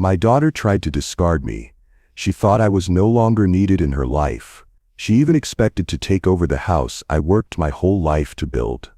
My daughter tried to discard me. She thought I was no longer needed in her life. She even expected to take over the house I worked my whole life to build.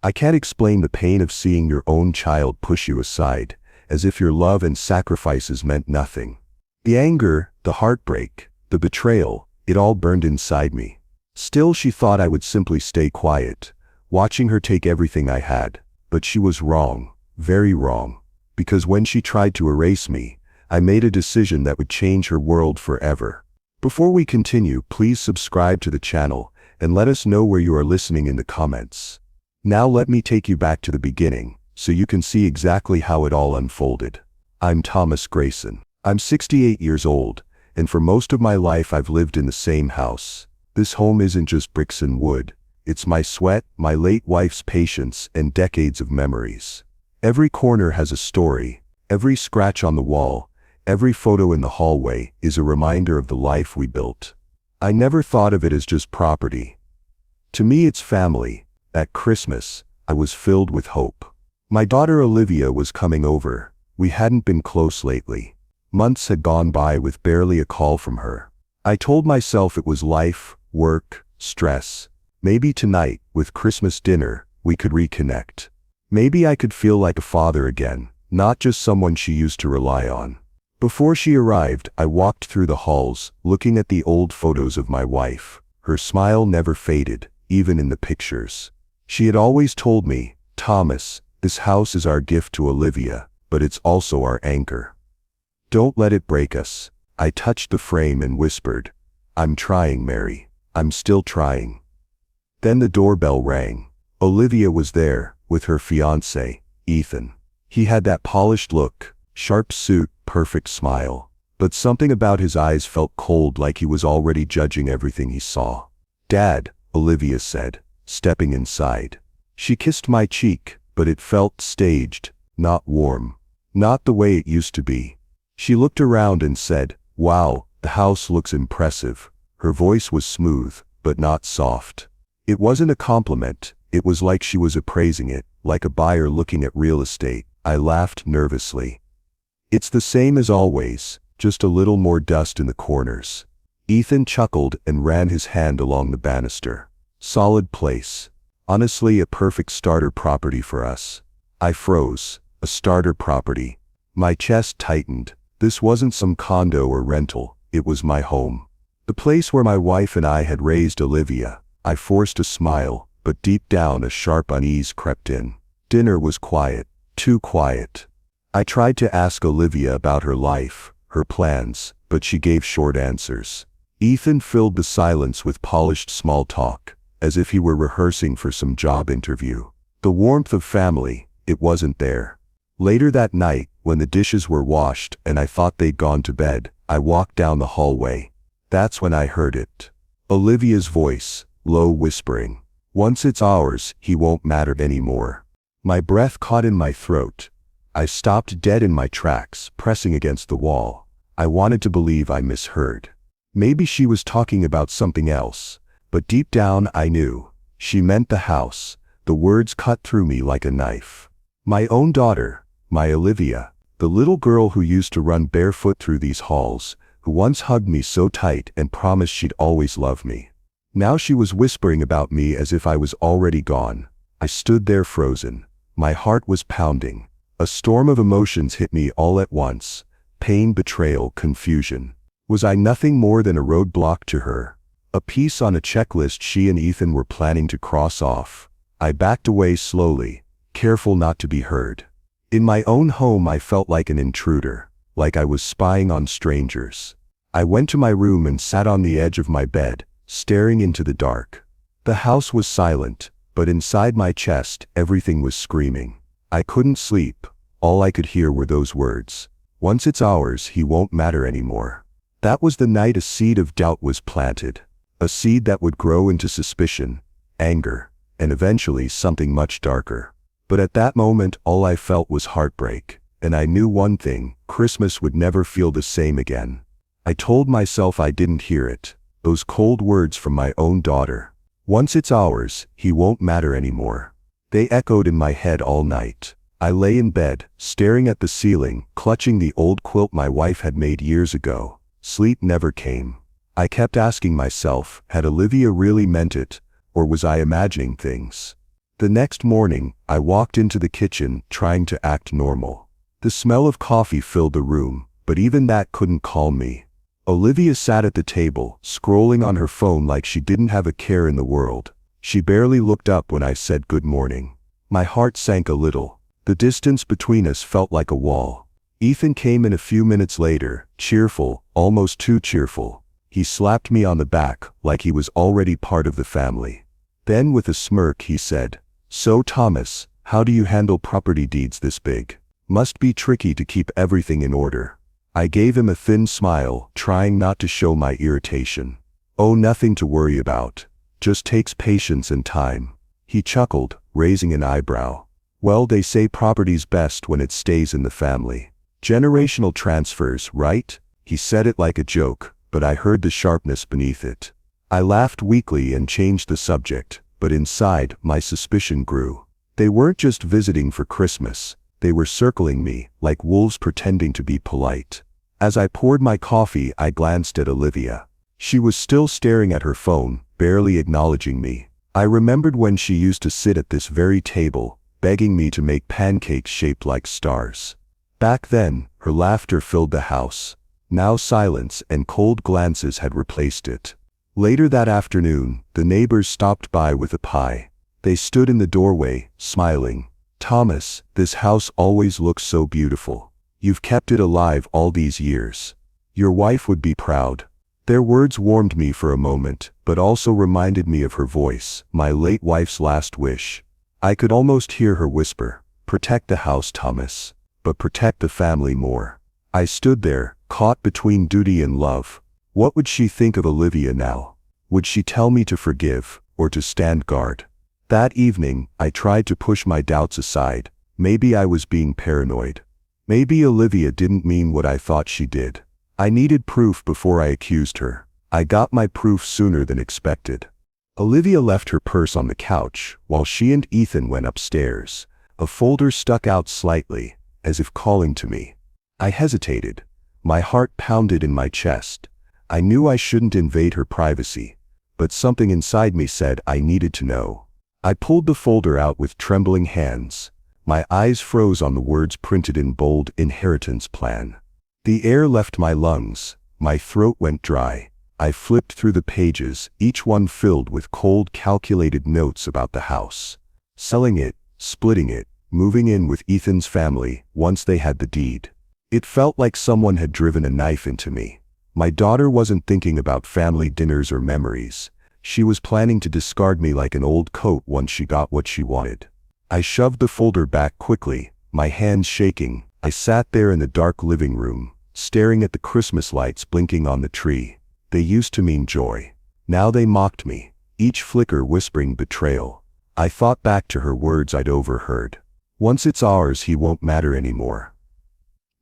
I can't explain the pain of seeing your own child push you aside, as if your love and sacrifices meant nothing. The anger, the heartbreak, the betrayal, it all burned inside me. Still, she thought I would simply stay quiet, watching her take everything I had. But she was wrong, very wrong. Because when she tried to erase me, I made a decision that would change her world forever. Before we continue, please subscribe to the channel and let us know where you are listening in the comments. Now let me take you back to the beginning, so you can see exactly how it all unfolded. I'm Thomas Grayson. I'm 68 years old, and for most of my life I've lived in the same house. This home isn't just bricks and wood. It's my sweat, my late wife's patience, and decades of memories. Every corner has a story. Every scratch on the wall, every photo in the hallway is a reminder of the life we built. I never thought of it as just property. To me, it's family. At Christmas, I was filled with hope. My daughter Olivia was coming over. We hadn't been close lately. Months had gone by with barely a call from her. I told myself it was life, work, stress. Maybe tonight, with Christmas dinner, we could reconnect. Maybe I could feel like a father again, not just someone she used to rely on. Before she arrived, I walked through the halls, looking at the old photos of my wife. Her smile never faded, even in the pictures. She had always told me, "Thomas, this house is our gift to Olivia, but it's also our anchor. Don't let it break us." I touched the frame and whispered, "I'm trying, Mary. I'm still trying." Then the doorbell rang. Olivia was there, with her fiancé, Ethan. He had that polished look, sharp suit, perfect smile. But something about his eyes felt cold, like he was already judging everything he saw. "Dad," Olivia said, stepping inside. She kissed my cheek, but it felt staged, not warm. Not the way it used to be. She looked around and said, "Wow, the house looks impressive." Her voice was smooth, but not soft. It wasn't a compliment. It was like she was appraising it, like a buyer looking at real estate. I laughed nervously. "It's the same as always, just a little more dust in the corners." Ethan chuckled and ran his hand along the banister. "Solid place. Honestly, a perfect starter property for us." I froze. A starter property. My chest tightened. This wasn't some condo or rental. It was my home. The place where my wife and I had raised Olivia. I forced a smile, but deep down a sharp unease crept in. Dinner was quiet. Too quiet. I tried to ask Olivia about her life, her plans, but she gave short answers. Ethan filled the silence with polished small talk, as if he were rehearsing for some job interview. The warmth of family, it wasn't there. Later that night, when the dishes were washed and I thought they'd gone to bed, I walked down the hallway. That's when I heard it. Olivia's voice, low whispering. "Once it's ours, he won't matter anymore." My breath caught in my throat. I stopped dead in my tracks, pressing against the wall. I wanted to believe I misheard. Maybe she was talking about something else, but deep down I knew. She meant the house. The words cut through me like a knife. My own daughter, my Olivia, the little girl who used to run barefoot through these halls, who once hugged me so tight and promised she'd always love me. Now she was whispering about me as if I was already gone. I stood there frozen. My heart was pounding. A storm of emotions hit me all at once. Pain, betrayal, confusion. Was I nothing more than a roadblock to her? A piece on a checklist she and Ethan were planning to cross off. I backed away slowly, careful not to be heard. In my own home I felt like an intruder, like I was spying on strangers. I went to my room and sat on the edge of my bed, staring into the dark. The house was silent, but inside my chest everything was screaming. I couldn't sleep. All I could hear were those words. "Once it's ours, he won't matter anymore." That was the night a seed of doubt was planted. A seed that would grow into suspicion, anger, and eventually something much darker. But at that moment, all I felt was heartbreak. And I knew one thing: Christmas would never feel the same again. I told myself I didn't hear it. Those cold words from my own daughter. "Once it's ours, he won't matter anymore." They echoed in my head all night. I lay in bed, staring at the ceiling, clutching the old quilt my wife had made years ago. Sleep never came. I kept asking myself, had Olivia really meant it, or was I imagining things? The next morning, I walked into the kitchen, trying to act normal. The smell of coffee filled the room, but even that couldn't calm me. Olivia sat at the table, scrolling on her phone like she didn't have a care in the world. She barely looked up when I said good morning. My heart sank a little. The distance between us felt like a wall. Ethan came in a few minutes later, cheerful, almost too cheerful. He slapped me on the back, like he was already part of the family. Then with a smirk he said, "So Thomas, how do you handle property deeds this big? Must be tricky to keep everything in order." I gave him a thin smile, trying not to show my irritation. "Oh, nothing to worry about. Just takes patience and time." He chuckled, raising an eyebrow. "Well, they say property's best when it stays in the family. Generational transfers, right?" He said it like a joke, but I heard the sharpness beneath it. I laughed weakly and changed the subject, but inside, my suspicion grew. They weren't just visiting for Christmas. They were circling me, like wolves pretending to be polite. As I poured my coffee, I glanced at Olivia. She was still staring at her phone, barely acknowledging me. I remembered when she used to sit at this very table, begging me to make pancakes shaped like stars. Back then, her laughter filled the house. Now silence and cold glances had replaced it. Later that afternoon, the neighbors stopped by with a pie. They stood in the doorway, smiling. "Thomas, this house always looks so beautiful. You've kept it alive all these years. Your wife would be proud." Their words warmed me for a moment, but also reminded me of her voice, my late wife's last wish. I could almost hear her whisper, "Protect the house, Thomas, but protect the family more." I stood there, caught between duty and love. What would she think of Olivia now? Would she tell me to forgive, or to stand guard? That evening, I tried to push my doubts aside. Maybe I was being paranoid. Maybe Olivia didn't mean what I thought she did. I needed proof before I accused her. I got my proof sooner than expected. Olivia left her purse on the couch, while she and Ethan went upstairs. A folder stuck out slightly, as if calling to me. I hesitated. My heart pounded in my chest. I knew I shouldn't invade her privacy, but something inside me said I needed to know. I pulled the folder out with trembling hands. My eyes froze on the words printed in bold, "Inheritance Plan." The air left my lungs. My throat went dry. I flipped through the pages, each one filled with cold, calculated notes about the house. Selling it, splitting it, moving in with Ethan's family, once they had the deed. It felt like someone had driven a knife into me. My daughter wasn't thinking about family dinners or memories. She was planning to discard me like an old coat once she got what she wanted. I shoved the folder back quickly, my hands shaking. I sat there in the dark living room, staring at the Christmas lights blinking on the tree. They used to mean joy. Now they mocked me, each flicker whispering betrayal. I thought back to her words I'd overheard. "Once it's ours, he won't matter anymore."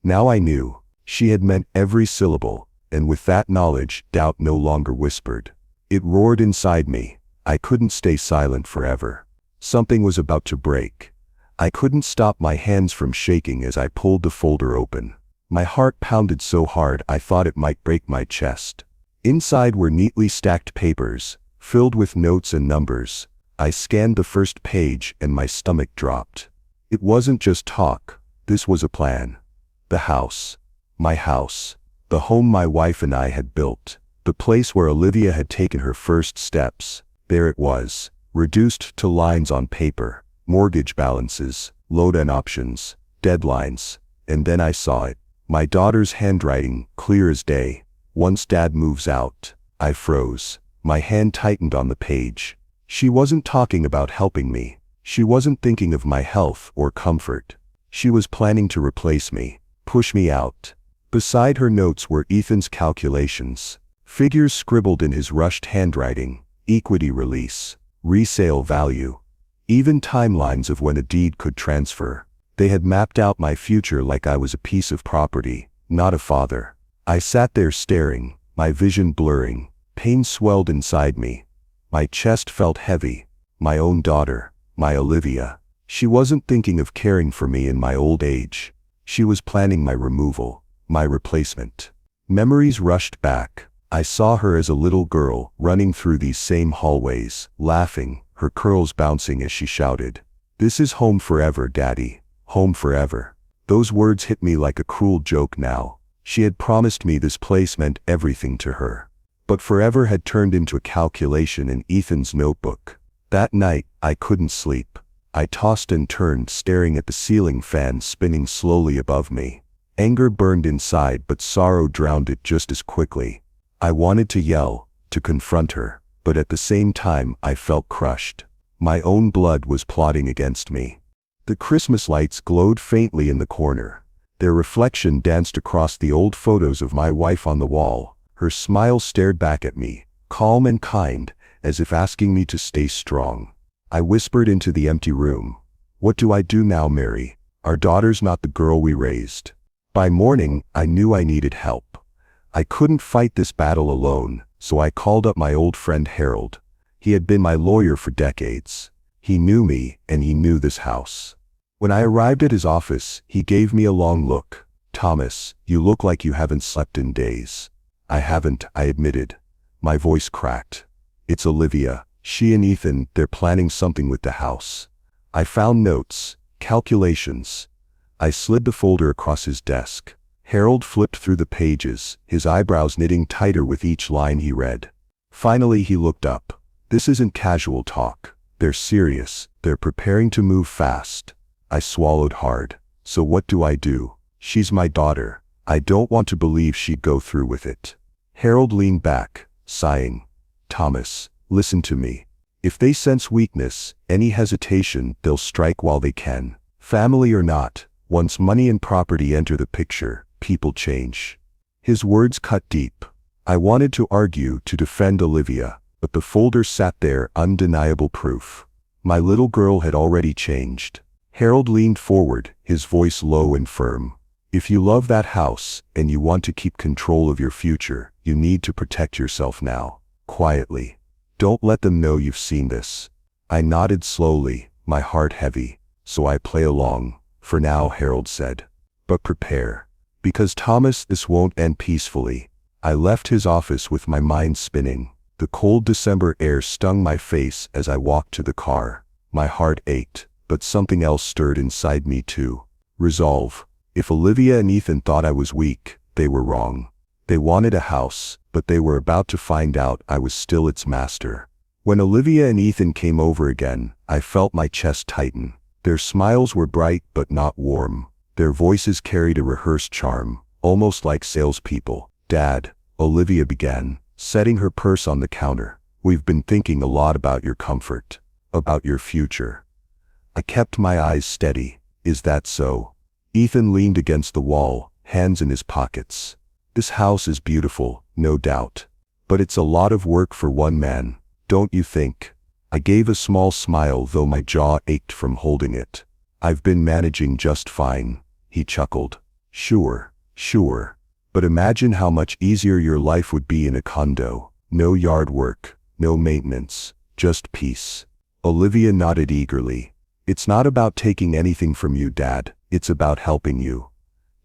Now I knew. She had meant every syllable, and with that knowledge, doubt no longer whispered. It roared inside me. I couldn't stay silent forever. Something was about to break. I couldn't stop my hands from shaking as I pulled the folder open. My heart pounded so hard I thought it might break my chest. Inside were neatly stacked papers, filled with notes and numbers. I scanned the first page and my stomach dropped. It wasn't just talk. This was a plan. The house. My house. The home my wife and I had built. The place where Olivia had taken her first steps. There it was, reduced to lines on paper, mortgage balances, loan options, deadlines, and then I saw it. My daughter's handwriting, clear as day. "Once Dad moves out." I froze. My hand tightened on the page. She wasn't talking about helping me. She wasn't thinking of my health or comfort. She was planning to replace me, push me out. Beside her notes were Ethan's calculations. Figures scribbled in his rushed handwriting, equity release, resale value, even timelines of when a deed could transfer. They had mapped out my future like I was a piece of property, not a father. I sat there staring, my vision blurring. Pain swelled inside me. My chest felt heavy. My own daughter, my Olivia. She wasn't thinking of caring for me in my old age. She was planning my removal, my replacement. Memories rushed back. I saw her as a little girl, running through these same hallways, laughing, her curls bouncing as she shouted, "This is home forever, Daddy. Home forever." Those words hit me like a cruel joke now. She had promised me this place meant everything to her. But forever had turned into a calculation in Ethan's notebook. That night, I couldn't sleep. I tossed and turned, staring at the ceiling fan spinning slowly above me. Anger burned inside, but sorrow drowned it just as quickly. I wanted to yell, to confront her, but at the same time I felt crushed. My own blood was plotting against me. The Christmas lights glowed faintly in the corner. Their reflection danced across the old photos of my wife on the wall. Her smile stared back at me, calm and kind, as if asking me to stay strong. I whispered into the empty room, "What do I do now, Mary? Our daughter's not the girl we raised." By morning, I knew I needed help. I couldn't fight this battle alone, so I called up my old friend Harold. He had been my lawyer for decades. He knew me, and he knew this house. When I arrived at his office, he gave me a long look. "Thomas, you look like you haven't slept in days." "I haven't," I admitted. My voice cracked. "It's Olivia. She and Ethan, they're planning something with the house." I found notes, calculations. I slid the folder across his desk. Harold flipped through the pages, his eyebrows knitting tighter with each line he read. Finally he looked up. "This isn't casual talk. They're serious. They're preparing to move fast." I swallowed hard. "So what do I do? She's my daughter. I don't want to believe she'd go through with it." Harold leaned back, sighing. "Thomas, listen to me. If they sense weakness, any hesitation, they'll strike while they can. Family or not, once money and property enter the picture, people change." His words cut deep. I wanted to argue, to defend Olivia, but the folder sat there, undeniable proof. My little girl had already changed. Harold leaned forward, his voice low and firm. "If you love that house, and you want to keep control of your future, you need to protect yourself now. Quietly. Don't let them know you've seen this." I nodded slowly, my heart heavy. "So I play along, for now," Harold said. "But prepare. Because Thomas, this won't end peacefully." I left his office with my mind spinning. The cold December air stung my face as I walked to the car. My heart ached, but something else stirred inside me too. Resolve. If Olivia and Ethan thought I was weak, they were wrong. They wanted a house, but they were about to find out I was still its master. When Olivia and Ethan came over again, I felt my chest tighten. Their smiles were bright but not warm. Their voices carried a rehearsed charm, almost like salespeople. "Dad," Olivia began, setting her purse on the counter, "we've been thinking a lot about your comfort, about your future." I kept my eyes steady. "Is that so?" Ethan leaned against the wall, hands in his pockets. "This house is beautiful, no doubt. But it's a lot of work for one man, don't you think?" I gave a small smile, though my jaw ached from holding it. "I've been managing just fine," he chuckled. Sure. But imagine how much easier your life would be in a condo. No yard work, no maintenance, just peace." Olivia nodded eagerly. "It's not about taking anything from you, Dad. It's about helping you.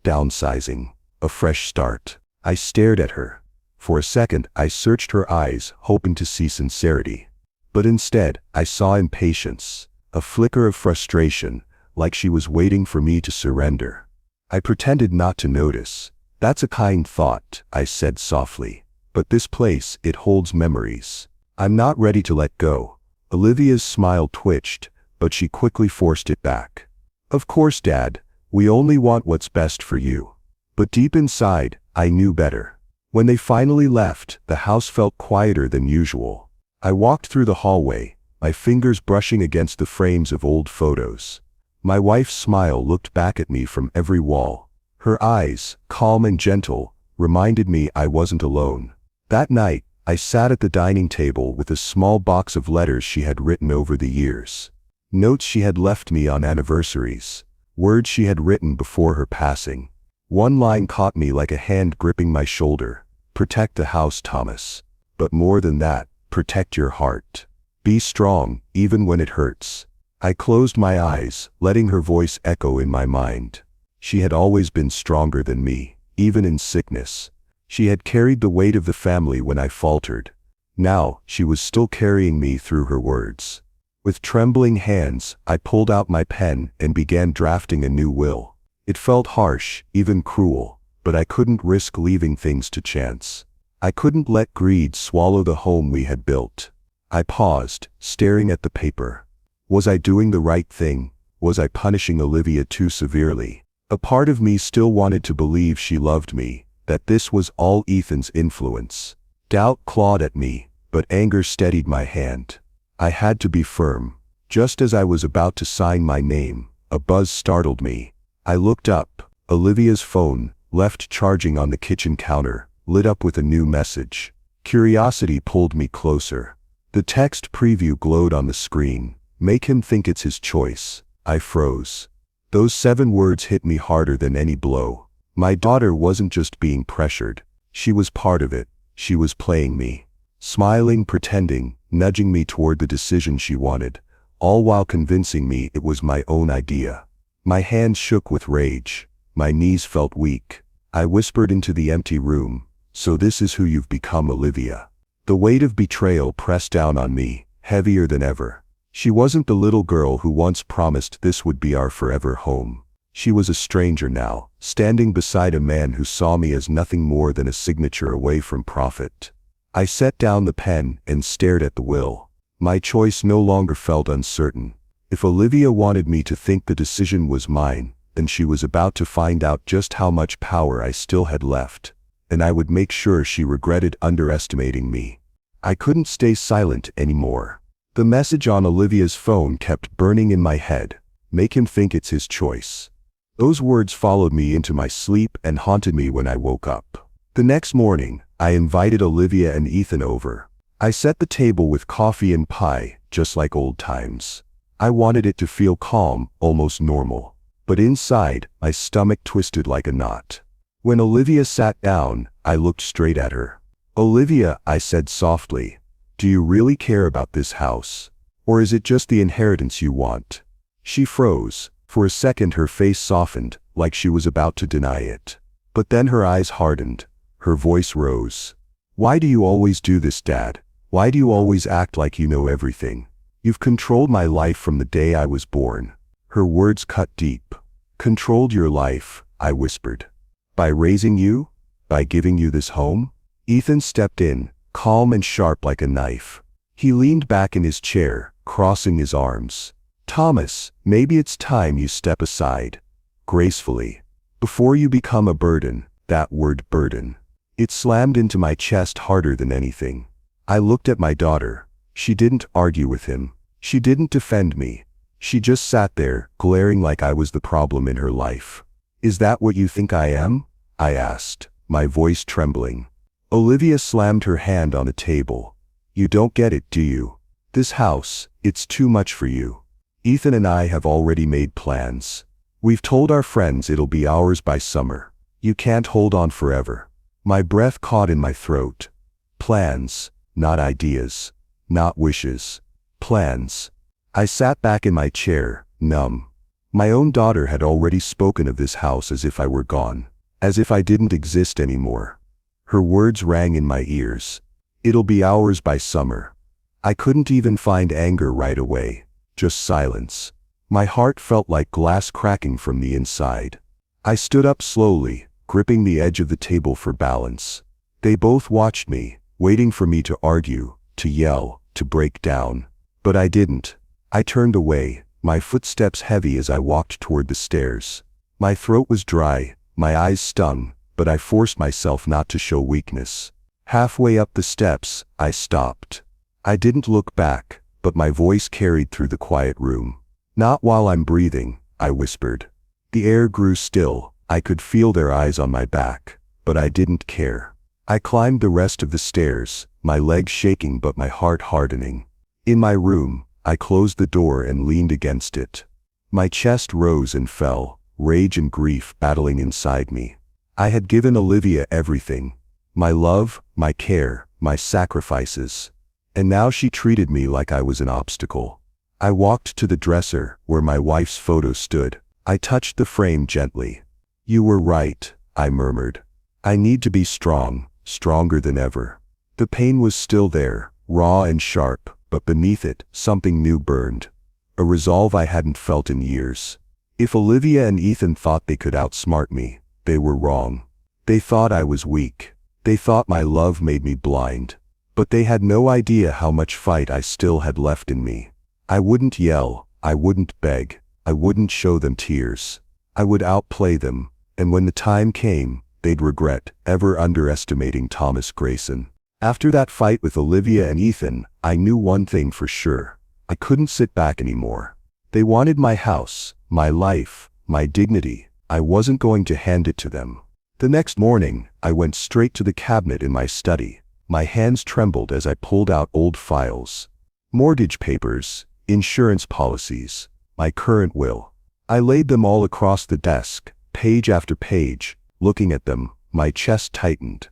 Downsizing. A fresh start." I stared at her. For a second, I searched her eyes, hoping to see sincerity. But instead, I saw impatience, a flicker of frustration, like she was waiting for me to surrender. I pretended not to notice. "That's a kind thought," I said softly. "But this place, it holds memories. I'm not ready to let go." Olivia's smile twitched, but she quickly forced it back. "Of course, Dad, we only want what's best for you." But deep inside, I knew better. When they finally left, the house felt quieter than usual. I walked through the hallway, my fingers brushing against the frames of old photos. My wife's smile looked back at me from every wall. Her eyes, calm and gentle, reminded me I wasn't alone. That night, I sat at the dining table with a small box of letters she had written over the years. Notes she had left me on anniversaries. Words she had written before her passing. One line caught me like a hand gripping my shoulder. "Protect the house, Thomas. But more than that, protect your heart. Be strong, even when it hurts." I closed my eyes, letting her voice echo in my mind. She had always been stronger than me, even in sickness. She had carried the weight of the family when I faltered. Now, she was still carrying me through her words. With trembling hands, I pulled out my pen and began drafting a new will. It felt harsh, even cruel, but I couldn't risk leaving things to chance. I couldn't let greed swallow the home we had built. I paused, staring at the paper. Was I doing the right thing? Was I punishing Olivia too severely? A part of me still wanted to believe she loved me, that this was all Ethan's influence. Doubt clawed at me, but anger steadied my hand. I had to be firm. Just as I was about to sign my name, a buzz startled me. I looked up. Olivia's phone, left charging on the kitchen counter, lit up with a new message. Curiosity pulled me closer. The text preview glowed on the screen. Make him think it's his choice. I froze. Those 7 words hit me harder than any blow. My daughter wasn't just being pressured. She was part of it. She was playing me. Smiling, pretending, nudging me toward the decision she wanted, all while convincing me it was my own idea. My hands shook with rage. My knees felt weak. I whispered into the empty room, "So this is who you've become, Olivia." The weight of betrayal pressed down on me, heavier than ever. She wasn't the little girl who once promised this would be our forever home. She was a stranger now, standing beside a man who saw me as nothing more than a signature away from profit. I set down the pen and stared at the will. My choice no longer felt uncertain. If Olivia wanted me to think the decision was mine, then she was about to find out just how much power I still had left, and I would make sure she regretted underestimating me. I couldn't stay silent anymore. The message on Olivia's phone kept burning in my head. Make him think it's his choice. Those words followed me into my sleep and haunted me when I woke up. The next morning, I invited Olivia and Ethan over. I set the table with coffee and pie, just like old times. I wanted it to feel calm, almost normal. But inside, my stomach twisted like a knot. When Olivia sat down, I looked straight at her. "Olivia," I said softly, "do you really care about this house? Or is it just the inheritance you want?" She froze. For a second her face softened, like she was about to deny it. But then her eyes hardened. Her voice rose. "Why do you always do this, Dad? Why do you always act like you know everything? You've controlled my life from the day I was born." Her words cut deep. "Controlled your life," I whispered. "By raising you? By giving you this home?" Ethan stepped in, calm and sharp like a knife. He leaned back in his chair, crossing his arms. "Thomas, maybe it's time you step aside. Gracefully. Before you become a burden." That word, burden. It slammed into my chest harder than anything. I looked at my daughter. She didn't argue with him. She didn't defend me. She just sat there, glaring like I was the problem in her life. "Is that what you think I am?" I asked, my voice trembling. Olivia slammed her hand on the table. "You don't get it, do you? This house, it's too much for you. Ethan and I have already made plans. We've told our friends it'll be ours by summer. You can't hold on forever." My breath caught in my throat. Plans, not ideas, not wishes. Plans. I sat back in my chair, numb. My own daughter had already spoken of this house as if I were gone, as if I didn't exist anymore. Her words rang in my ears. "It'll be ours by summer." I couldn't even find anger right away, just silence. My heart felt like glass cracking from the inside. I stood up slowly, gripping the edge of the table for balance. They both watched me, waiting for me to argue, to yell, to break down. But I didn't. I turned away, my footsteps heavy as I walked toward the stairs. My throat was dry, my eyes stung, but I forced myself not to show weakness. Halfway up the steps, I stopped. I didn't look back, but my voice carried through the quiet room. "Not while I'm breathing," I whispered. The air grew still. I could feel their eyes on my back, but I didn't care. I climbed the rest of the stairs, my legs shaking but my heart hardening. In my room, I closed the door and leaned against it. My chest rose and fell, rage and grief battling inside me. I had given Olivia everything. My love, my care, my sacrifices. And now she treated me like I was an obstacle. I walked to the dresser, where my wife's photo stood. I touched the frame gently. "You were right," I murmured. "I need to be strong, stronger than ever." The pain was still there, raw and sharp, but beneath it, something new burned. A resolve I hadn't felt in years. If Olivia and Ethan thought they could outsmart me, they were wrong. They thought I was weak. They thought my love made me blind. But they had no idea how much fight I still had left in me. I wouldn't yell, I wouldn't beg, I wouldn't show them tears. I would outplay them, and when the time came, they'd regret ever underestimating Thomas Grayson. After that fight with Olivia and Ethan, I knew one thing for sure. I couldn't sit back anymore. They wanted my house, my life, my dignity. I wasn't going to hand it to them. The next morning, I went straight to the cabinet in my study. My hands trembled as I pulled out old files. Mortgage papers, insurance policies, my current will. I laid them all across the desk, page after page. Looking at them, my chest tightened.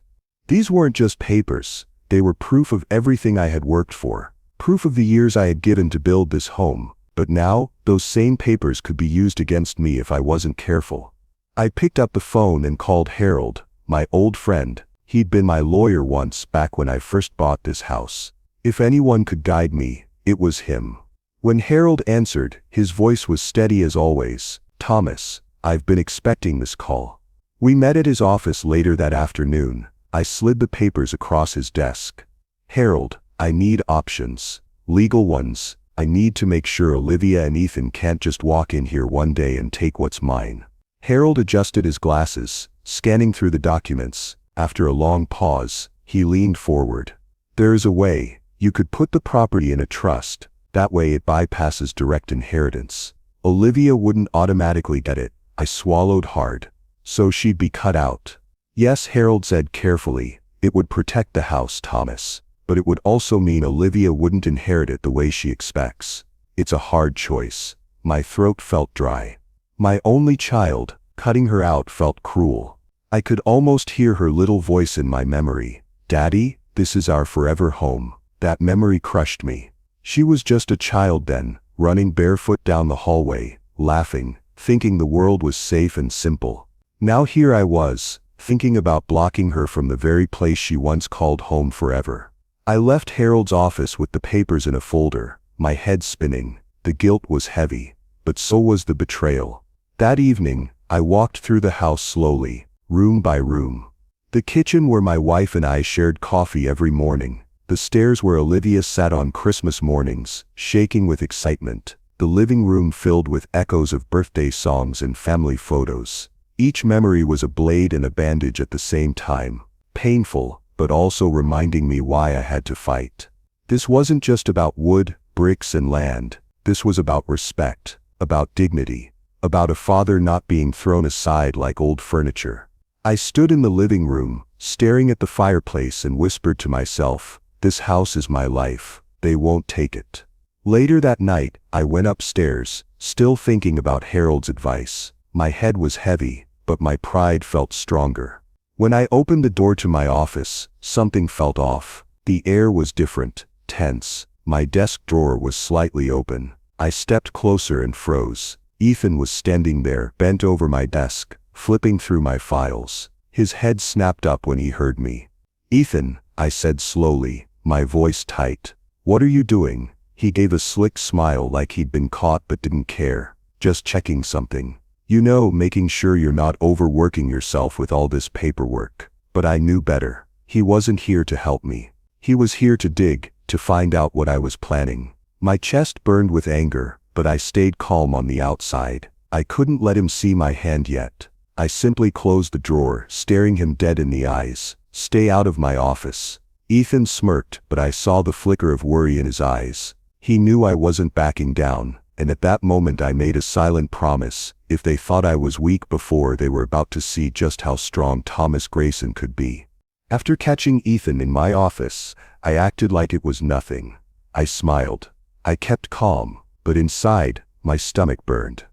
These weren't just papers. They were proof of everything I had worked for. Proof of the years I had given to build this home. But now, those same papers could be used against me if I wasn't careful. I picked up the phone and called Harold, my old friend. He'd been my lawyer once back when I first bought this house. If anyone could guide me, it was him. When Harold answered, his voice was steady as always. "Thomas, I've been expecting this call." We met at his office later that afternoon. I slid the papers across his desk. "Harold, I need options. Legal ones. I need to make sure Olivia and Ethan can't just walk in here one day and take what's mine." Harold adjusted his glasses, scanning through the documents. After a long pause, he leaned forward. "There's a way. You could put the property in a trust. That way it bypasses direct inheritance. Olivia wouldn't automatically get it." I swallowed hard. "So she'd be cut out?" "Yes," Harold said carefully. "It would protect the house, Thomas. But it would also mean Olivia wouldn't inherit it the way she expects. It's a hard choice." My throat felt dry. My only child, cutting her out felt cruel. I could almost hear her little voice in my memory. "Daddy, this is our forever home." That memory crushed me. She was just a child then, running barefoot down the hallway, laughing, thinking the world was safe and simple. Now here I was, thinking about blocking her from the very place she once called home forever. I left Harold's office with the papers in a folder, my head spinning. The guilt was heavy, but so was the betrayal. That evening, I walked through the house slowly, room by room. The kitchen where my wife and I shared coffee every morning. The stairs where Olivia sat on Christmas mornings, shaking with excitement. The living room filled with echoes of birthday songs and family photos. Each memory was a blade and a bandage at the same time. Painful, but also reminding me why I had to fight. This wasn't just about wood, bricks and land. This was about respect, about dignity, about a father not being thrown aside like old furniture. I stood in the living room, staring at the fireplace and whispered to myself, "This house is my life. They won't take it." Later that night, I went upstairs, still thinking about Harold's advice. My head was heavy, but my pride felt stronger. When I opened the door to my office, something felt off. The air was different, tense. My desk drawer was slightly open. I stepped closer and froze. Ethan was standing there, bent over my desk, flipping through my files. His head snapped up when he heard me. "Ethan," I said slowly, my voice tight. "What are you doing?" He gave a slick smile like he'd been caught but didn't care. "Just checking something. You know, making sure you're not overworking yourself with all this paperwork." But I knew better. He wasn't here to help me. He was here to dig, to find out what I was planning. My chest burned with anger, but I stayed calm on the outside. I couldn't let him see my hand yet. I simply closed the drawer, staring him dead in the eyes. "Stay out of my office." Ethan smirked, but I saw the flicker of worry in his eyes. He knew I wasn't backing down, and at that moment I made a silent promise. If they thought I was weak before, they were about to see just how strong Thomas Grayson could be. After catching Ethan in my office, I acted like it was nothing. I smiled. I kept calm, but inside, my stomach burned.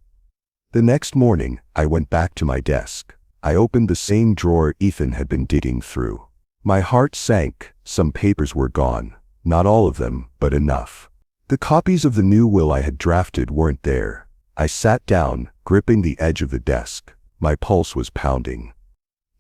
The next morning, I went back to my desk. I opened the same drawer Ethan had been digging through. My heart sank. Some papers were gone. Not all of them, but enough. The copies of the new will I had drafted weren't there. I sat down, gripping the edge of the desk. My pulse was pounding.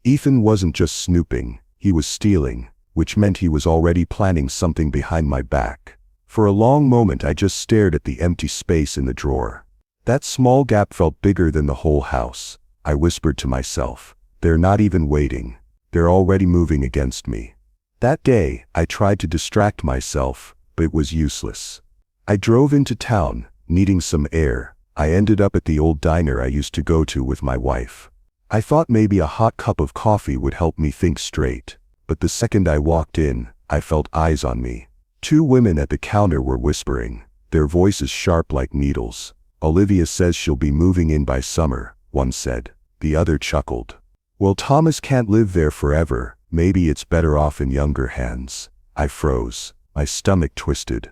Ethan wasn't just snooping, he was stealing, which meant he was already planning something behind my back. For a long moment I just stared at the empty space in the drawer. That small gap felt bigger than the whole house. I whispered to myself, "They're not even waiting. They're already moving against me." That day, I tried to distract myself, but it was useless. I drove into town, needing some air. I ended up at the old diner I used to go to with my wife. I thought maybe a hot cup of coffee would help me think straight, but the second I walked in, I felt eyes on me. Two women at the counter were whispering, their voices sharp like needles. "Olivia says she'll be moving in by summer," one said. The other chuckled. "Well, Thomas can't live there forever. Maybe it's better off in younger hands." I froze. My stomach twisted.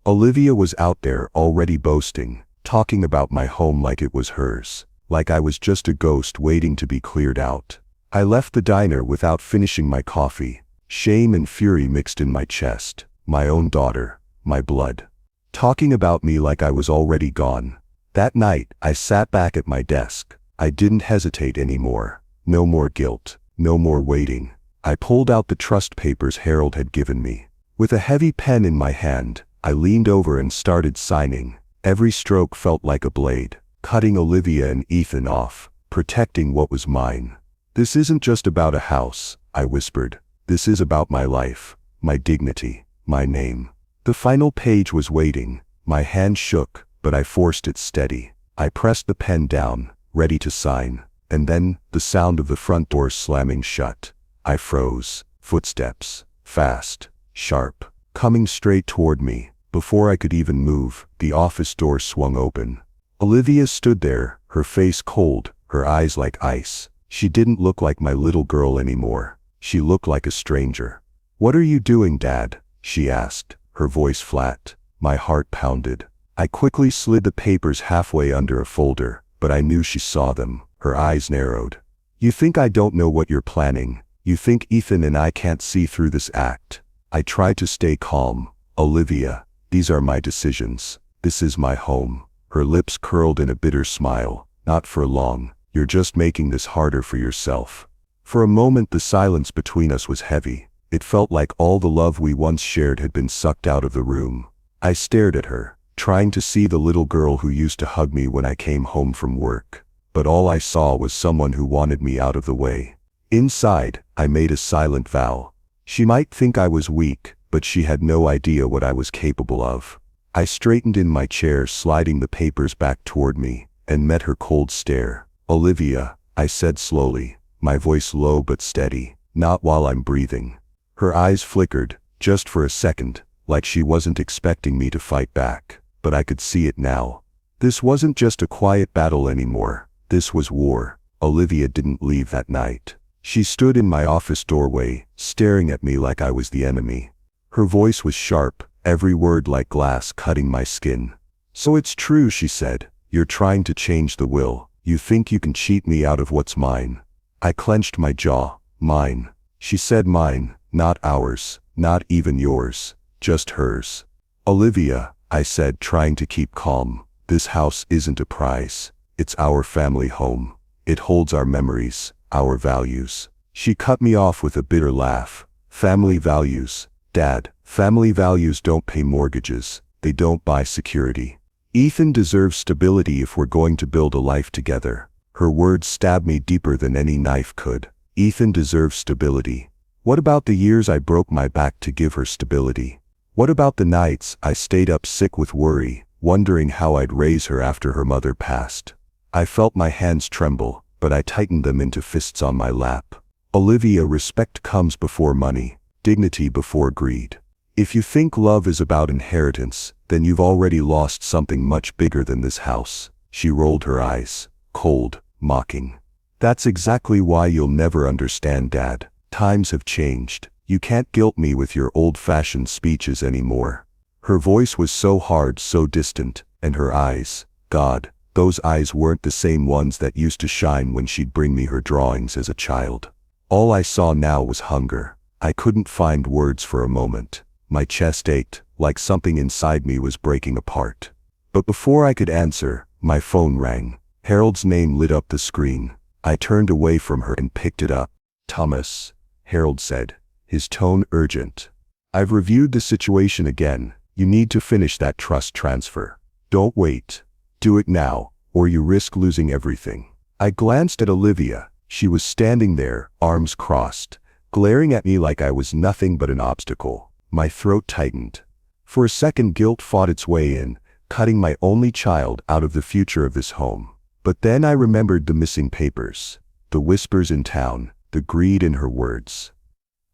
Olivia was out there already boasting, talking about my home like it was hers, like I was just a ghost waiting to be cleared out. I left the diner without finishing my coffee. Shame and fury mixed in my chest. My own daughter, my blood, talking about me like I was already gone. That night, I sat back at my desk. I didn't hesitate anymore. No more guilt, no more waiting. I pulled out the trust papers Harold had given me. With a heavy pen in my hand, I leaned over and started signing. Every stroke felt like a blade, cutting Olivia and Ethan off, protecting what was mine. "This isn't just about a house," I whispered. "This is about my life, my dignity, my name." The final page was waiting. My hand shook, but I forced it steady. I pressed the pen down, ready to sign, and then, the sound of the front door slamming shut. I froze. Footsteps, fast, sharp, coming straight toward me. Before I could even move, the office door swung open. Olivia stood there, her face cold, her eyes like ice. She didn't look like my little girl anymore. She looked like a stranger. "What are you doing, Dad?" she asked, her voice flat. My heart pounded. I quickly slid the papers halfway under a folder, but I knew she saw them. Her eyes narrowed. "You think I don't know what you're planning? You think Ethan and I can't see through this act?" I tried to stay calm. "Olivia, these are my decisions. This is my home." Her lips curled in a bitter smile. "Not for long. You're just making this harder for yourself." For a moment the silence between us was heavy. It felt like all the love we once shared had been sucked out of the room. I stared at her, trying to see the little girl who used to hug me when I came home from work. But all I saw was someone who wanted me out of the way. Inside, I made a silent vow. She might think I was weak, but she had no idea what I was capable of. I straightened in my chair, sliding the papers back toward me, and met her cold stare. "Olivia," I said slowly, my voice low but steady, "not while I'm breathing." Her eyes flickered, just for a second, like she wasn't expecting me to fight back. But I could see it now. This wasn't just a quiet battle anymore. This was war. Olivia didn't leave that night. She stood in my office doorway, staring at me like I was the enemy. Her voice was sharp, every word like glass cutting my skin. "So it's true," she said. "You're trying to change the will. You think you can cheat me out of what's mine." I clenched my jaw. "Mine." She said mine, not ours, not even yours, just hers. "Olivia," I said, trying to keep calm, "this house isn't a prize. It's our family home. It holds our memories, our values." She cut me off with a bitter laugh. "Family values? Dad, family values don't pay mortgages. They don't buy security. Ethan deserves stability if we're going to build a life together." Her words stabbed me deeper than any knife could. Ethan deserves stability. What about the years I broke my back to give her stability? What about the nights I stayed up sick with worry, wondering how I'd raise her after her mother passed? I felt my hands tremble, but I tightened them into fists on my lap. "Olivia, respect comes before money, dignity before greed. If you think love is about inheritance, then you've already lost something much bigger than this house." She rolled her eyes, cold, mocking. "That's exactly why you'll never understand, Dad. Times have changed. You can't guilt me with your old-fashioned speeches anymore." Her voice was so hard, so distant, and her eyes, God, those eyes weren't the same ones that used to shine when she'd bring me her drawings as a child. All I saw now was hunger. I couldn't find words for a moment. My chest ached, like something inside me was breaking apart. But before I could answer, my phone rang. Harold's name lit up the screen. I turned away from her and picked it up. "Thomas," Harold said, his tone urgent. "I've reviewed the situation again. You need to finish that trust transfer. Don't wait. Do it now, or you risk losing everything." I glanced at Olivia. She was standing there, arms crossed, glaring at me like I was nothing but an obstacle. My throat tightened. For a second, guilt fought its way in, cutting my only child out of the future of this home. But then I remembered the missing papers, the whispers in town, the greed in her words.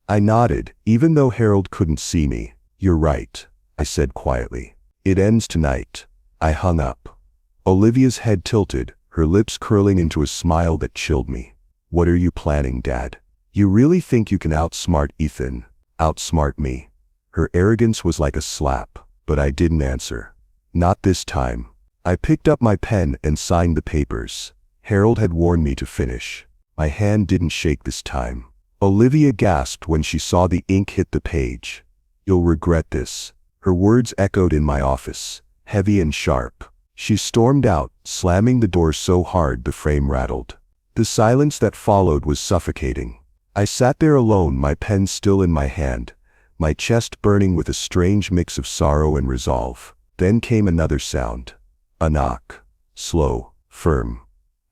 I nodded, even though Harold couldn't see me. "You're right," I said quietly. "It ends tonight." I hung up. Olivia's head tilted, her lips curling into a smile that chilled me. "What are you planning, Dad? You really think you can outsmart Ethan? Outsmart me?" Her arrogance was like a slap, but I didn't answer. Not this time. I picked up my pen and signed the papers. Harold had warned me to finish. My hand didn't shake this time. Olivia gasped when she saw the ink hit the page. "You'll regret this." Her words echoed in my office, heavy and sharp. She stormed out, slamming the door so hard the frame rattled. The silence that followed was suffocating. I sat there alone, my pen still in my hand, my chest burning with a strange mix of sorrow and resolve. Then came another sound. A knock. Slow, firm.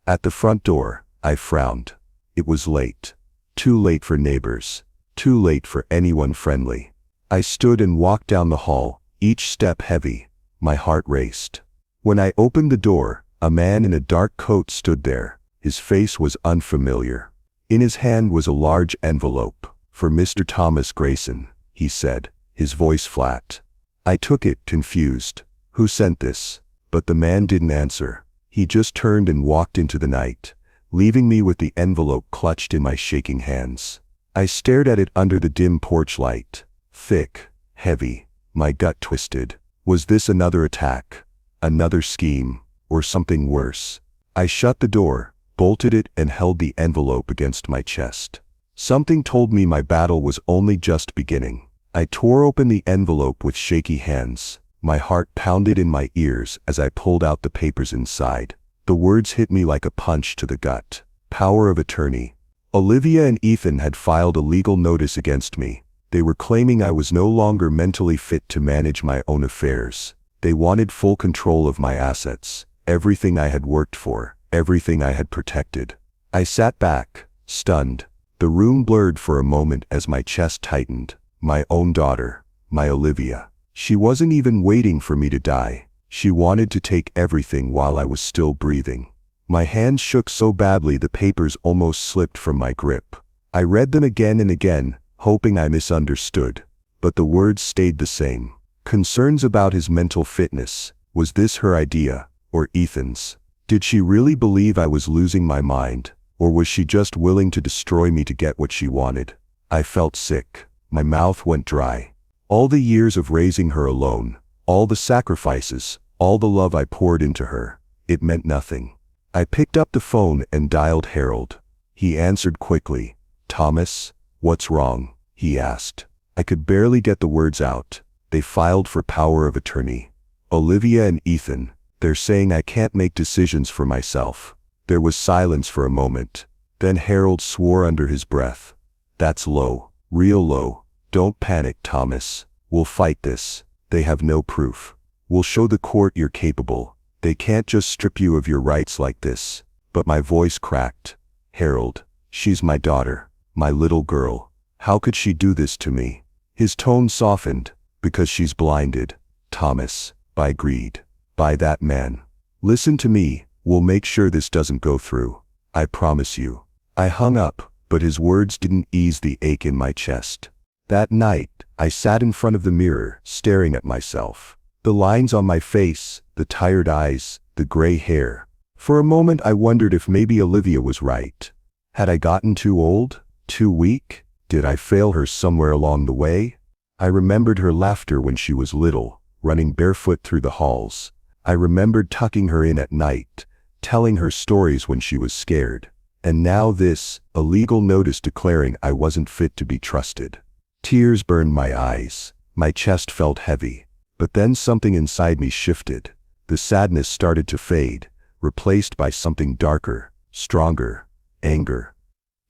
At the front door, I frowned. It was late. Too late for neighbors. Too late for anyone friendly. I stood and walked down the hall, each step heavy. My heart raced. When I opened the door, a man in a dark coat stood there. His face was unfamiliar. In his hand was a large envelope. "For Mr. Thomas Grayson," he said, his voice flat. I took it, confused. "Who sent this?" But the man didn't answer. He just turned and walked into the night, leaving me with the envelope clutched in my shaking hands. I stared at it under the dim porch light. Thick, heavy, my gut twisted. Was this another attack? Another scheme? Or something worse? I shut the door, bolted it, and held the envelope against my chest. Something told me my battle was only just beginning. I tore open the envelope with shaky hands. My heart pounded in my ears as I pulled out the papers inside. The words hit me like a punch to the gut. Power of attorney. Olivia and Ethan had filed a legal notice against me. They were claiming I was no longer mentally fit to manage my own affairs. They wanted full control of my assets, everything I had worked for, everything I had protected. I sat back, stunned. The room blurred for a moment as my chest tightened. My own daughter, my Olivia. She wasn't even waiting for me to die. She wanted to take everything while I was still breathing. My hands shook so badly the papers almost slipped from my grip. I read them again and again, hoping I misunderstood. But the words stayed the same. Concerns about his mental fitness. Was this her idea, or Ethan's? Did she really believe I was losing my mind, or was she just willing to destroy me to get what she wanted? I felt sick. My mouth went dry. All the years of raising her alone, all the sacrifices, all the love I poured into her, it meant nothing. I picked up the phone and dialed Harold. He answered quickly. "Thomas, what's wrong?" he asked. I could barely get the words out. "They filed for power of attorney. Olivia and Ethan, they're saying I can't make decisions for myself." There was silence for a moment. Then Harold swore under his breath. "That's low, real low. Don't panic, Thomas. We'll fight this. They have no proof. We'll show the court you're capable. They can't just strip you of your rights like this." But my voice cracked. "Harold, she's my daughter, my little girl. How could she do this to me?" His tone softened. "Because she's blinded, Thomas, by greed, by that man. Listen to me, we'll make sure this doesn't go through. I promise you." I hung up, but his words didn't ease the ache in my chest. That night, I sat in front of the mirror, staring at myself. The lines on my face, the tired eyes, the gray hair. For a moment I wondered if maybe Olivia was right. Had I gotten too old? Too weak? Did I fail her somewhere along the way? I remembered her laughter when she was little, running barefoot through the halls. I remembered tucking her in at night, telling her stories when she was scared. And now this, a legal notice declaring I wasn't fit to be trusted. Tears burned my eyes. My chest felt heavy. But then something inside me shifted. The sadness started to fade, replaced by something darker, stronger. Anger.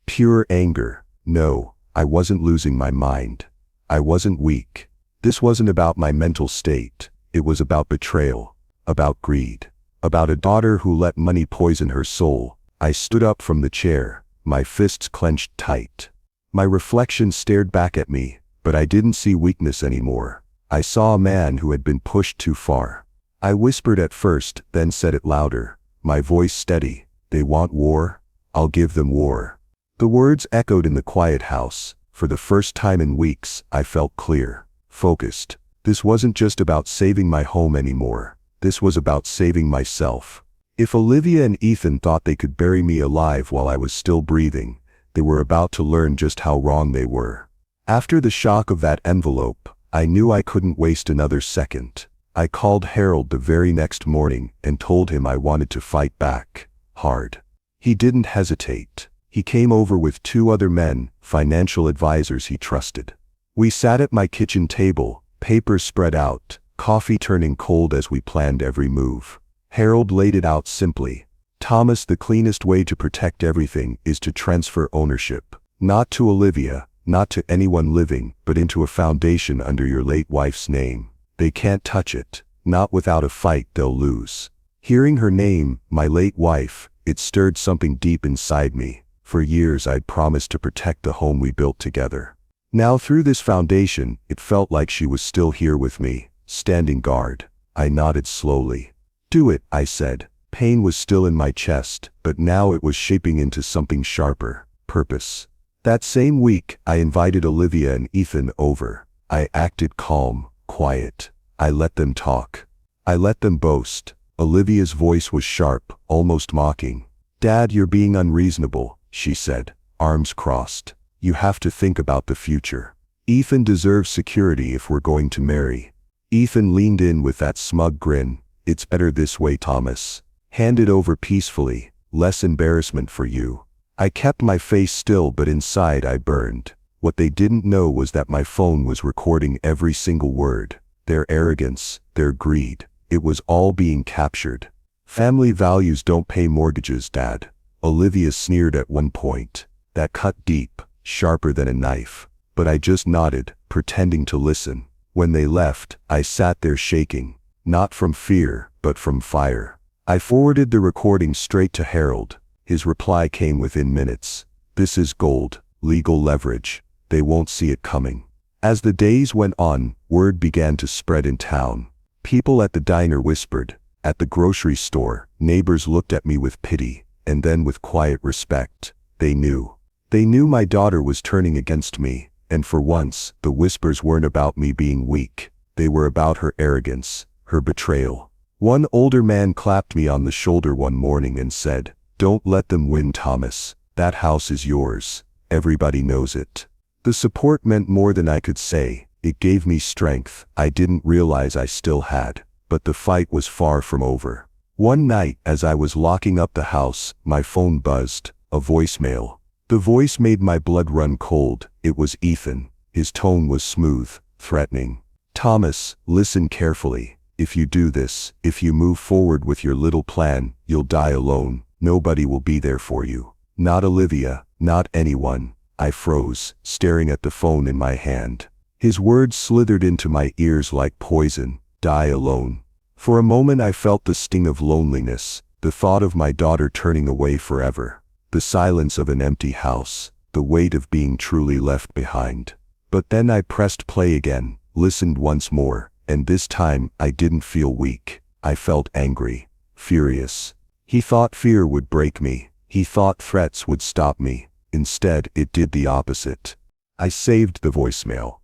Pure anger. No, I wasn't losing my mind. I wasn't weak. This wasn't about my mental state. It was about betrayal. About greed. About a daughter who let money poison her soul. I stood up from the chair, my fists clenched tight. My reflection stared back at me, but I didn't see weakness anymore. I saw a man who had been pushed too far. I whispered at first, then said it louder, my voice steady. They want war? I'll give them war. The words echoed in the quiet house. For the first time in weeks, I felt clear, focused. This wasn't just about saving my home anymore. This was about saving myself. If Olivia and Ethan thought they could bury me alive while I was still breathing, they were about to learn just how wrong they were. After the shock of that envelope, I knew I couldn't waste another second. I called Harold the very next morning and told him I wanted to fight back. Hard. He didn't hesitate. He came over with 2 other men, financial advisors he trusted. We sat at my kitchen table, papers spread out, coffee turning cold as we planned every move. Harold laid it out simply. Thomas, the cleanest way to protect everything is to transfer ownership. Not to Olivia, not to anyone living, but into a foundation under your late wife's name. They can't touch it. Not without a fight, they'll lose. Hearing her name, my late wife, it stirred something deep inside me. For years I'd promised to protect the home we built together. Now through this foundation, it felt like she was still here with me, standing guard. I nodded slowly. Do it, I said. Pain was still in my chest, but now it was shaping into something sharper. Purpose. That same week, I invited Olivia and Ethan over. I acted calm, quiet. I let them talk. I let them boast. Olivia's voice was sharp, almost mocking. Dad, you're being unreasonable, she said, arms crossed. You have to think about the future. Ethan deserves security if we're going to marry. Ethan leaned in with that smug grin. It's better this way, Thomas. Hand it over peacefully, less embarrassment for you. I kept my face still, but inside I burned. What they didn't know was that my phone was recording every single word. Their arrogance, their greed, it was all being captured. Family values don't pay mortgages, Dad. Olivia sneered at one point. That cut deep, sharper than a knife. But I just nodded, pretending to listen. When they left, I sat there shaking. Not from fear, but from fire. I forwarded the recording straight to Harold. His reply came within minutes. This is gold, legal leverage. They won't see it coming. As the days went on, word began to spread in town. People at the diner whispered. At the grocery store, neighbors looked at me with pity, and then with quiet respect. They knew. They knew my daughter was turning against me, and for once, the whispers weren't about me being weak. They were about her arrogance, her betrayal. One older man clapped me on the shoulder one morning and said, "Don't let them win, Thomas. That house is yours. Everybody knows it." The support meant more than I could say. It gave me strength I didn't realize I still had. But the fight was far from over. One night, as I was locking up the house, my phone buzzed. A voicemail. The voice made my blood run cold. It was Ethan. His tone was smooth, threatening. "Thomas, listen carefully. If you do this, if you move forward with your little plan, you'll die alone. Nobody will be there for you. Not Olivia, not anyone." I froze, staring at the phone in my hand. His words slithered into my ears like poison. Die alone. For a moment I felt the sting of loneliness, the thought of my daughter turning away forever, the silence of an empty house, the weight of being truly left behind. But then I pressed play again, listened once more, and this time I didn't feel weak. I felt angry, furious. He thought fear would break me. He thought threats would stop me. Instead, it did the opposite. I saved the voicemail.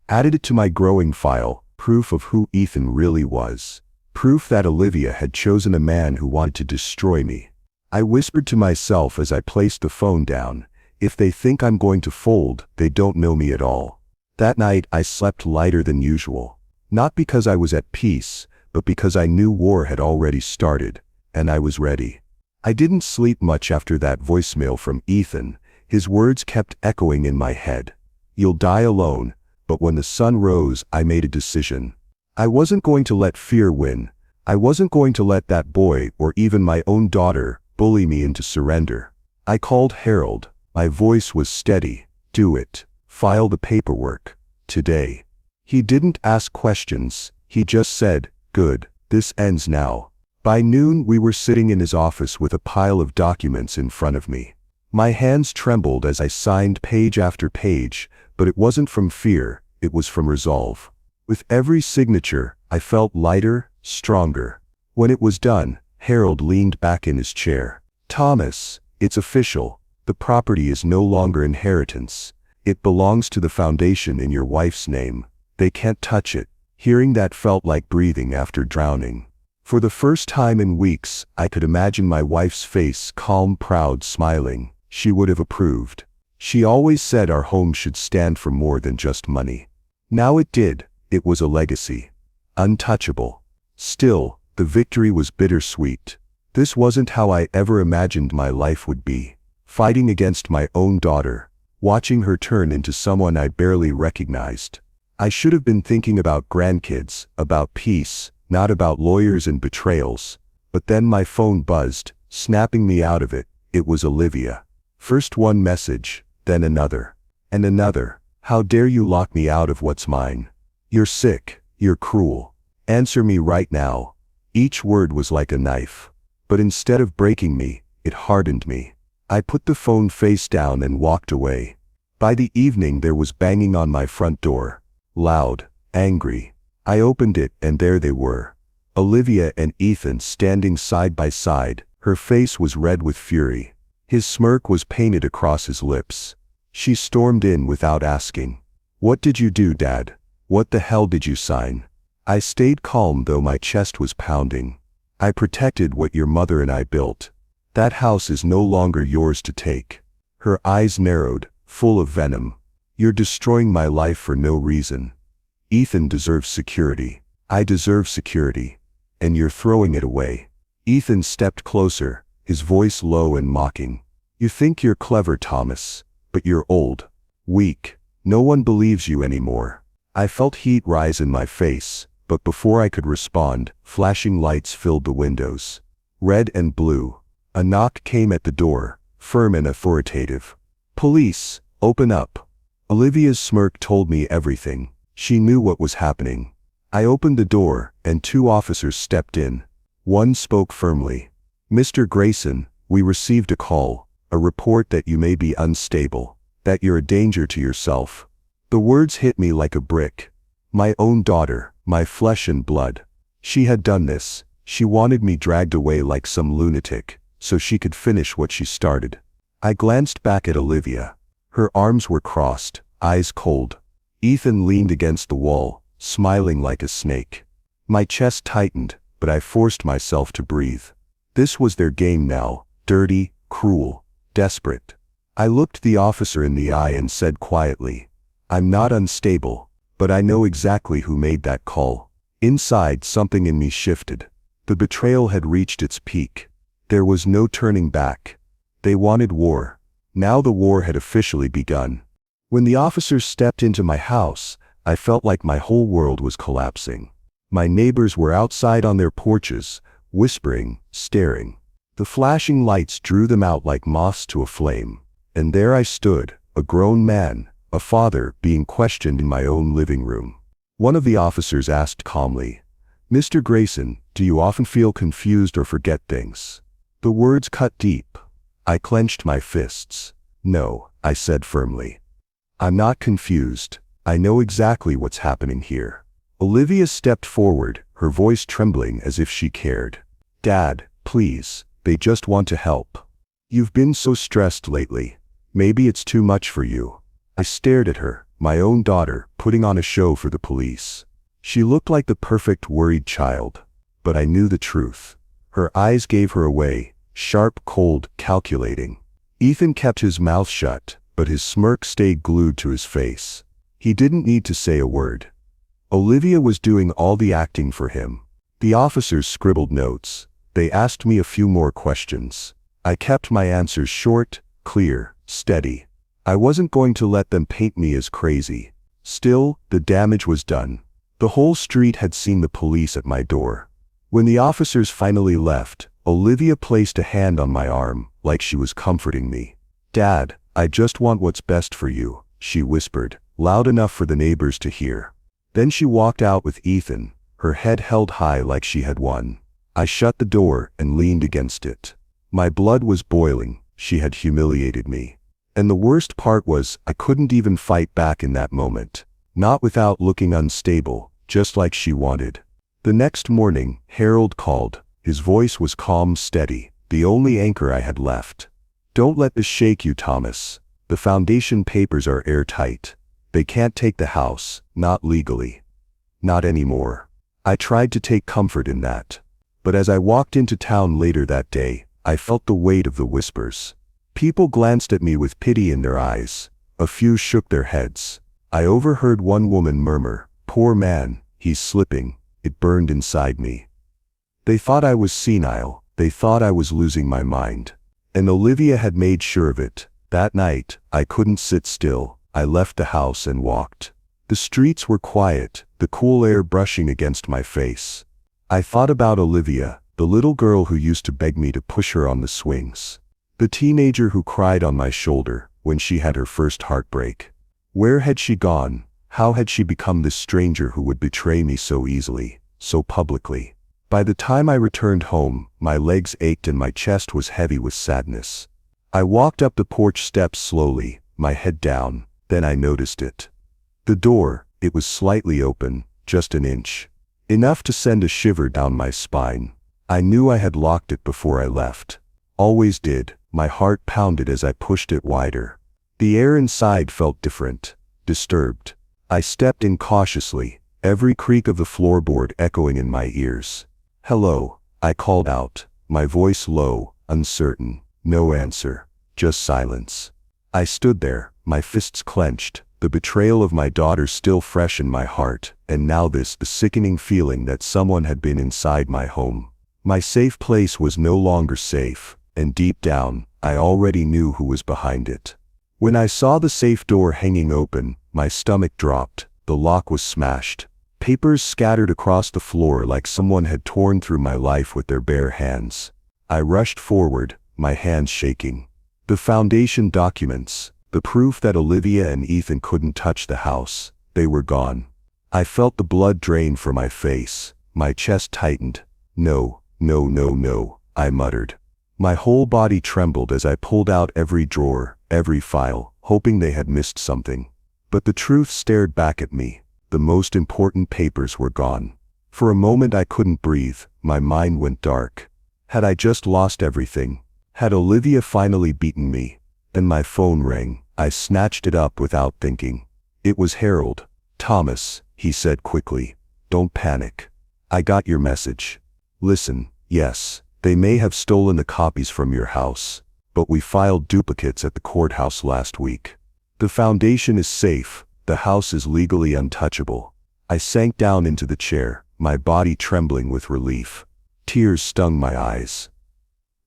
Added it to my growing file, proof of who Ethan really was. Proof that Olivia had chosen a man who wanted to destroy me. I whispered to myself as I placed the phone down, if they think I'm going to fold, they don't know me at all. That night I slept lighter than usual. Not because I was at peace, but because I knew war had already started, and I was ready. I didn't sleep much after that voicemail from Ethan. His words kept echoing in my head. "You'll die alone. But when the sun rose, I made a decision. I wasn't going to let fear win. I wasn't going to let that boy, or even my own daughter, bully me into surrender. I called Harold. My voice was steady. Do it. File the paperwork. Today. He didn't ask questions. He just said, "Good, this ends now." By noon, we were sitting in his office with a pile of documents in front of me. My hands trembled as I signed page after page, but it wasn't from fear, it was from resolve. With every signature, I felt lighter, stronger. When it was done, Harold leaned back in his chair. "Thomas, it's official. The property is no longer inheritance. It belongs to the foundation in your wife's name. They can't touch it." Hearing that felt like breathing after drowning. For the first time in weeks, I could imagine my wife's face, calm, proud, smiling. She would have approved. She always said our home should stand for more than just money. Now it did. It was a legacy. Untouchable. Still, the victory was bittersweet. This wasn't how I ever imagined my life would be. Fighting against my own daughter. Watching her turn into someone I barely recognized. I should have been thinking about grandkids, about peace, not about lawyers and betrayals. But then my phone buzzed, snapping me out of it. It was Olivia. First one message, then another. And another. "How dare you lock me out of what's mine? You're sick, you're cruel. Answer me right now." Each word was like a knife. But instead of breaking me, it hardened me. I put the phone face down and walked away. By the evening there was banging on my front door. Loud, angry. I opened it and there they were. Olivia and Ethan standing side by side. Her face was red with fury. His smirk was painted across his lips. She stormed in without asking. "What did you do, Dad? What the hell did you sign?" I stayed calm though my chest was pounding. "I protected what your mother and I built. That house is no longer yours to take." Her eyes narrowed, full of venom. "You're destroying my life for no reason. Ethan deserves security. I deserve security. And you're throwing it away." Ethan stepped closer, his voice low and mocking. "You think you're clever, Thomas, but you're old. Weak. No one believes you anymore." I felt heat rise in my face, but before I could respond, flashing lights filled the windows. Red and blue. A knock came at the door, firm and authoritative. "Police, open up." Olivia's smirk told me everything. She knew what was happening. I opened the door, and 2 officers stepped in. One spoke firmly. "Mr. Grayson, we received a call, a report that you may be unstable, that you're a danger to yourself." The words hit me like a brick. My own daughter, my flesh and blood. She had done this. She wanted me dragged away like some lunatic, so she could finish what she started. I glanced back at Olivia. Her arms were crossed, eyes cold. Ethan leaned against the wall, smiling like a snake. My chest tightened, but I forced myself to breathe. This was their game now, dirty, cruel, desperate. I looked the officer in the eye and said quietly, "I'm not unstable, but I know exactly who made that call." Inside, something in me shifted. The betrayal had reached its peak. There was no turning back. They wanted war. Now the war had officially begun. When the officers stepped into my house, I felt like my whole world was collapsing. My neighbors were outside on their porches, whispering, staring. The flashing lights drew them out like moths to a flame. And there I stood, a grown man, a father, being questioned in my own living room. One of the officers asked calmly, "Mr. Grayson, do you often feel confused or forget things?" The words cut deep. I clenched my fists. "No," I said firmly. "I'm not confused. I know exactly what's happening here." Olivia stepped forward, her voice trembling as if she cared. "Dad, please, they just want to help. You've been so stressed lately. Maybe it's too much for you." I stared at her, my own daughter, putting on a show for the police. She looked like the perfect worried child. But I knew the truth. Her eyes gave her away, sharp, cold, calculating. Ethan kept his mouth shut, but his smirk stayed glued to his face. He didn't need to say a word. Olivia was doing all the acting for him. The officers scribbled notes. They asked me a few more questions. I kept my answers short, clear, steady. I wasn't going to let them paint me as crazy. Still, the damage was done. The whole street had seen the police at my door. When the officers finally left, Olivia placed a hand on my arm, like she was comforting me. "Dad, I just want what's best for you," she whispered, loud enough for the neighbors to hear. Then she walked out with Ethan, her head held high like she had won. I shut the door and leaned against it. My blood was boiling. She had humiliated me. And the worst part was, I couldn't even fight back in that moment. Not without looking unstable, just like she wanted. The next morning, Harold called. His voice was calm, steady, the only anchor I had left. "Don't let this shake you, Thomas. The foundation papers are airtight. They can't take the house, not legally. Not anymore." I tried to take comfort in that. But as I walked into town later that day, I felt the weight of the whispers. People glanced at me with pity in their eyes. A few shook their heads. I overheard one woman murmur, "Poor man, he's slipping." It burned inside me. They thought I was senile. They thought I was losing my mind. And Olivia had made sure of it. That night, I couldn't sit still. I left the house and walked. The streets were quiet, the cool air brushing against my face. I thought about Olivia, the little girl who used to beg me to push her on the swings. The teenager who cried on my shoulder when she had her first heartbreak. Where had she gone? How had she become this stranger who would betray me so easily, so publicly? By the time I returned home, my legs ached and my chest was heavy with sadness. I walked up the porch steps slowly, my head down, then I noticed it. The door, it was slightly open, just an inch. Enough to send a shiver down my spine. I knew I had locked it before I left. Always did. My heart pounded as I pushed it wider. The air inside felt different, disturbed. I stepped in cautiously, every creak of the floorboard echoing in my ears. "Hello," I called out, my voice low, uncertain. No answer, just silence. I stood there, my fists clenched, the betrayal of my daughter still fresh in my heart, and now the sickening feeling that someone had been inside my home. My safe place was no longer safe, and deep down, I already knew who was behind it. When I saw the safe door hanging open, my stomach dropped, the lock was smashed. Papers scattered across the floor like someone had torn through my life with their bare hands. I rushed forward, my hands shaking. The foundation documents, the proof that Olivia and Ethan couldn't touch the house, they were gone. I felt the blood drain from my face, my chest tightened. "No, no, no, no," I muttered. My whole body trembled as I pulled out every drawer, every file, hoping they had missed something. But the truth stared back at me. The most important papers were gone. For a moment I couldn't breathe, my mind went dark. Had I just lost everything? Had Olivia finally beaten me? Then my phone rang. I snatched it up without thinking. It was Harold. "Thomas," he said quickly, "don't panic. I got your message. Listen, yes, they may have stolen the copies from your house, but we filed duplicates at the courthouse last week. The foundation is safe, the house is legally untouchable." I sank down into the chair, my body trembling with relief. Tears stung my eyes.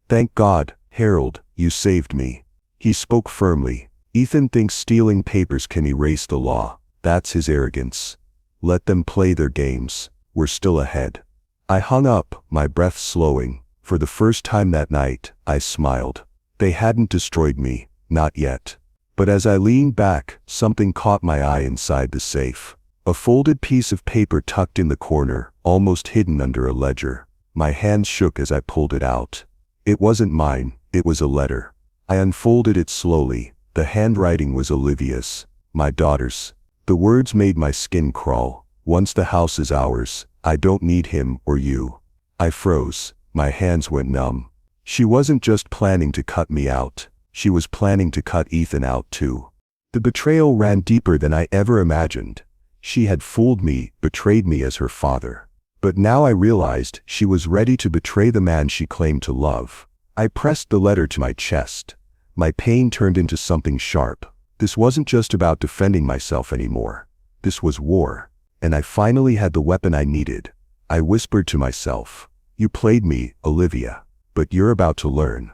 "Thank God, Harold, you saved me." He spoke firmly. "Ethan thinks stealing papers can erase the law. That's his arrogance. Let them play their games. We're still ahead." I hung up, my breath slowing. For the first time that night, I smiled. They hadn't destroyed me, not yet. But as I leaned back, something caught my eye inside the safe. A folded piece of paper tucked in the corner, almost hidden under a ledger. My hands shook as I pulled it out. It wasn't mine, it was a letter. I unfolded it slowly. The handwriting was Olivia's, my daughter's. The words made my skin crawl. "Once the house is ours, I don't need him or you." I froze. My hands went numb. She wasn't just planning to cut me out. She was planning to cut Ethan out too. The betrayal ran deeper than I ever imagined. She had fooled me, betrayed me as her father. But now I realized she was ready to betray the man she claimed to love. I pressed the letter to my chest. My pain turned into something sharp. This wasn't just about defending myself anymore. This was war. And I finally had the weapon I needed. I whispered to myself, "You played me, Olivia. But you're about to learn.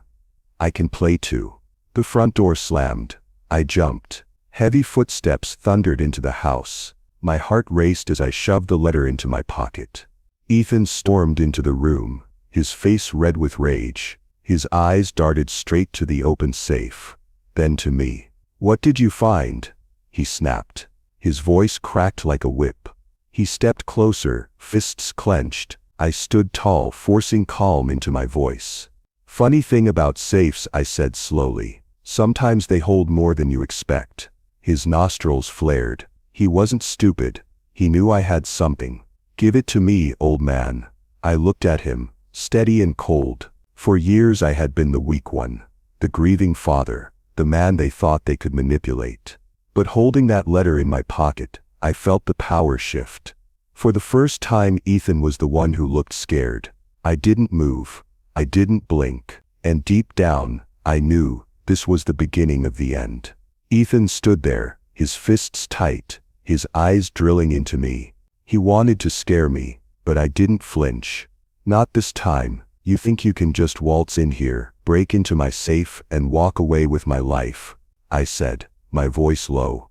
I can play too." The front door slammed. I jumped. Heavy footsteps thundered into the house. My heart raced as I shoved the letter into my pocket. Ethan stormed into the room, his face red with rage. His eyes darted straight to the open safe, then to me. "What did you find?" he snapped. His voice cracked like a whip. He stepped closer, fists clenched. I stood tall, forcing calm into my voice. "Funny thing about safes," I said slowly. "Sometimes they hold more than you expect." His nostrils flared. He wasn't stupid. He knew I had something. "Give it to me, old man." I looked at him, steady and cold. For years I had been the weak one, the grieving father, the man they thought they could manipulate. But holding that letter in my pocket, I felt the power shift. For the first time, Ethan was the one who looked scared. I didn't move. I didn't blink. And deep down, I knew this was the beginning of the end. Ethan stood there, his fists tight, his eyes drilling into me. He wanted to scare me, but I didn't flinch. "Not this time. You think you can just waltz in here, break into my safe, and walk away with my life," I said, my voice low.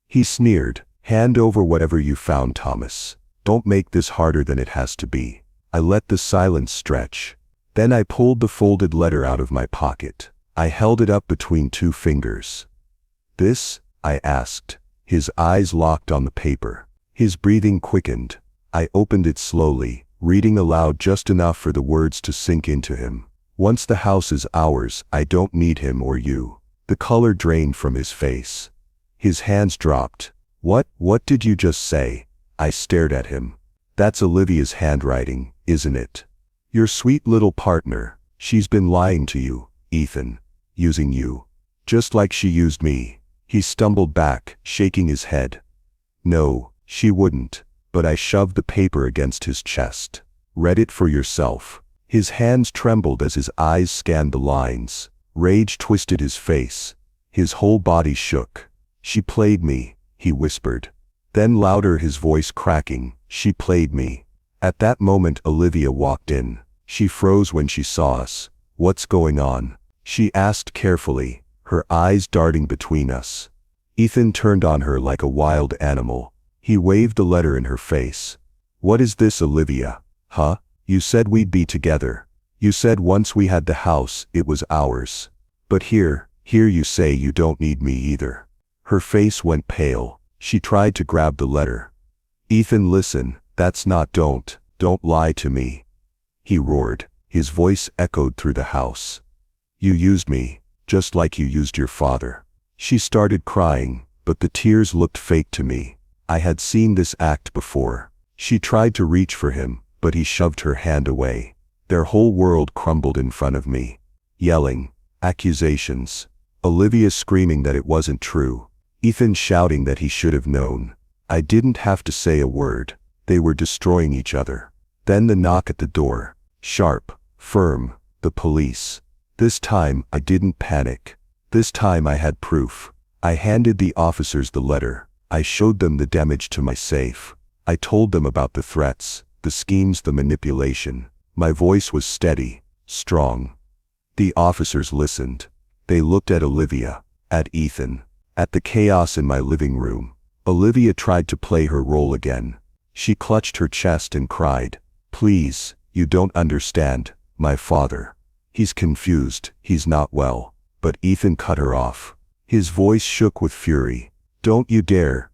He sneered. "Hand over whatever you found, Thomas. Don't make this harder than it has to be." I let the silence stretch. Then I pulled the folded letter out of my pocket. I held it up between two fingers. "This?" I asked. His eyes locked on the paper. His breathing quickened. I opened it slowly, reading aloud just enough for the words to sink into him. "Once the house is ours, I don't need him or you." The color drained from his face. His hands dropped. What did you just say?" I stared at him. "That's Olivia's handwriting, isn't it? Your sweet little partner. She's been lying to you, Ethan. Using you. Just like she used me." He stumbled back, shaking his head. "No, she wouldn't." But I shoved the paper against his chest. "Read it for yourself." His hands trembled as his eyes scanned the lines. Rage twisted his face. His whole body shook. "She played me," he whispered. Then louder, his voice cracking, "She played me." At that moment Olivia walked in. She froze when she saw us. "What's going on?" she asked carefully, her eyes darting between us. Ethan turned on her like a wild animal. He waved the letter in her face. "What is this, Olivia? Huh? You said we'd be together. You said once we had the house, it was ours. But here you say you don't need me either." Her face went pale. She tried to grab the letter. "Ethan, listen, that's not don't lie to me," he roared. His voice echoed through the house. "You used me, just like you used your father." She started crying, but the tears looked fake to me. I had seen this act before. She tried to reach for him, but he shoved her hand away. Their whole world crumbled in front of me. Yelling, accusations, Olivia screaming that it wasn't true, Ethan shouting that he should have known. I didn't have to say a word. They were destroying each other. Then the knock at the door. Sharp, firm, the police. This time I didn't panic. This time I had proof. I handed the officers the letter. I showed them the damage to my safe. I told them about the threats, the schemes, the manipulation. My voice was steady, strong. The officers listened. They looked at Olivia, at Ethan, at the chaos in my living room. Olivia tried to play her role again. She clutched her chest and cried, "Please, you don't understand, my father. He's confused, he's not well." But Ethan cut her off. His voice shook with fury. Don't you dare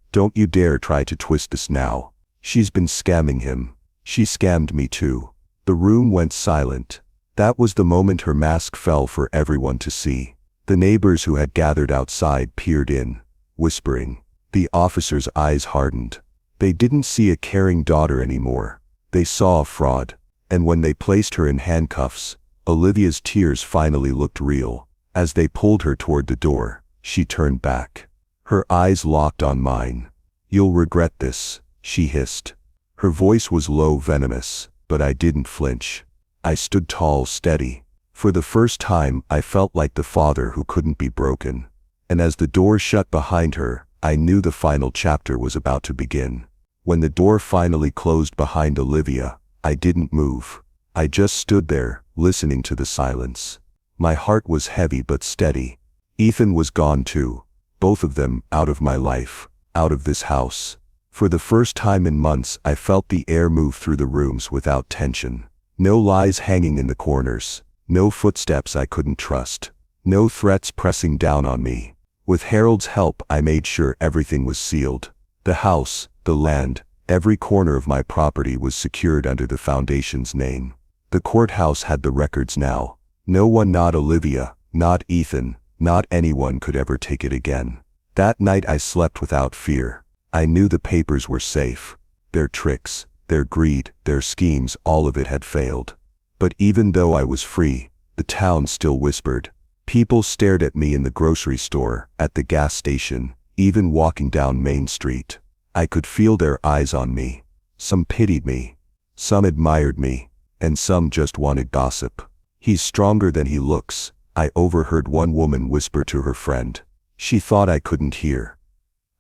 try to twist this now. She's been scamming him. She scammed me too." The room went silent. That was the moment her mask fell for everyone to see. The neighbors who had gathered outside peered in, whispering. The officers' eyes hardened. They didn't see a caring daughter anymore. They saw a fraud. And when they placed her in handcuffs, Olivia's tears finally looked real. As they pulled her toward the door, she turned back. Her eyes locked on mine. "You'll regret this," she hissed. Her voice was low, venomous, but I didn't flinch. I stood tall, steady. For the first time, I felt like the father who couldn't be broken. And as the door shut behind her, I knew the final chapter was about to begin. When the door finally closed behind Olivia, I didn't move. I just stood there, listening to the silence. My heart was heavy but steady. Ethan was gone too. Both of them out of my life, out of this house. For the first time in months, I felt the air move through the rooms without tension. No lies hanging in the corners. No footsteps I couldn't trust. No threats pressing down on me. With Harold's help, I made sure everything was sealed. The house, the land, every corner of my property was secured under the foundation's name. The courthouse had the records now. No one, not Olivia, not Ethan, not anyone could ever take it again. That night I slept without fear. I knew the papers were safe. Their tricks, their greed, their schemes, all of it had failed. But even though I was free, the town still whispered. People stared at me in the grocery store, at the gas station, even walking down Main Street. I could feel their eyes on me. Some pitied me. Some admired me. And some just wanted gossip. "He's stronger than he looks," I overheard one woman whisper to her friend. She thought I couldn't hear.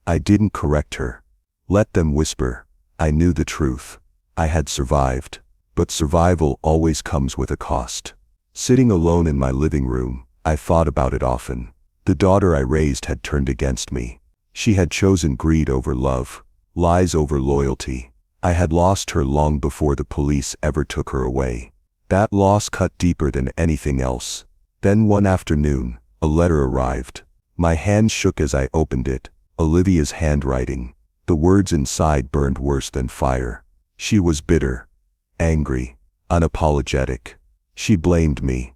I didn't correct her. Let them whisper. I knew the truth. I had survived. But survival always comes with a cost. Sitting alone in my living room, I thought about it often. The daughter I raised had turned against me. She had chosen greed over love, lies over loyalty. I had lost her long before the police ever took her away. That loss cut deeper than anything else. Then one afternoon, a letter arrived. My hand shook as I opened it. Olivia's handwriting. The words inside burned worse than fire. She was bitter, angry, unapologetic. She blamed me.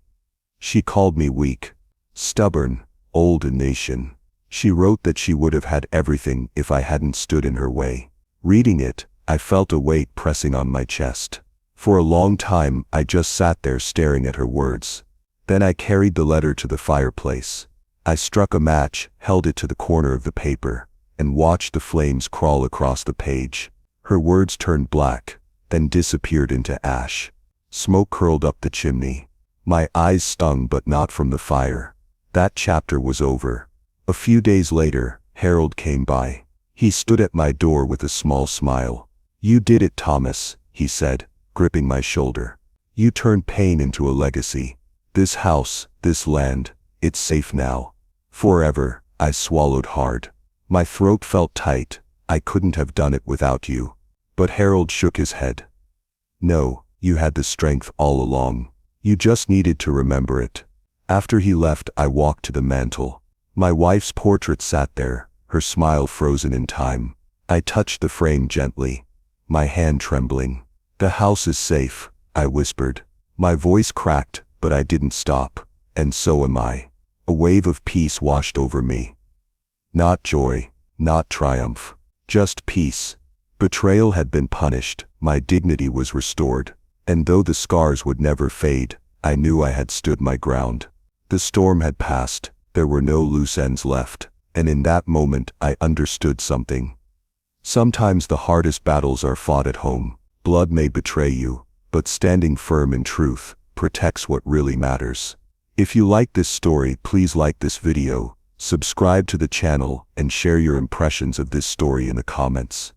She called me weak, stubborn, old nation. She wrote that she would have had everything if I hadn't stood in her way. Reading it, I felt a weight pressing on my chest. For a long time, I just sat there staring at her words. Then I carried the letter to the fireplace. I struck a match, held it to the corner of the paper, and watched the flames crawl across the page. Her words turned black, then disappeared into ash. Smoke curled up the chimney. My eyes stung, but not from the fire. That chapter was over. A few days later, Harold came by. He stood at my door with a small smile. "You did it, Thomas," he said, gripping my shoulder. "You turned pain into a legacy. This house, this land, it's safe now. Forever." I swallowed hard. My throat felt tight. I couldn't have done it without you. But Harold shook his head. "No, you had the strength all along. You just needed to remember it." After he left, I walked to the mantel. My wife's portrait sat there, her smile frozen in time. I touched the frame gently, my hand trembling. "The house is safe," I whispered. My voice cracked, but I didn't stop. "And so am I." A wave of peace washed over me. Not joy, not triumph, just peace. Betrayal had been punished, my dignity was restored. And though the scars would never fade, I knew I had stood my ground. The storm had passed, there were no loose ends left, and in that moment I understood something. Sometimes the hardest battles are fought at home. Blood may betray you, but standing firm in truth protects what really matters. If you like this story, please like this video, subscribe to the channel, and share your impressions of this story in the comments.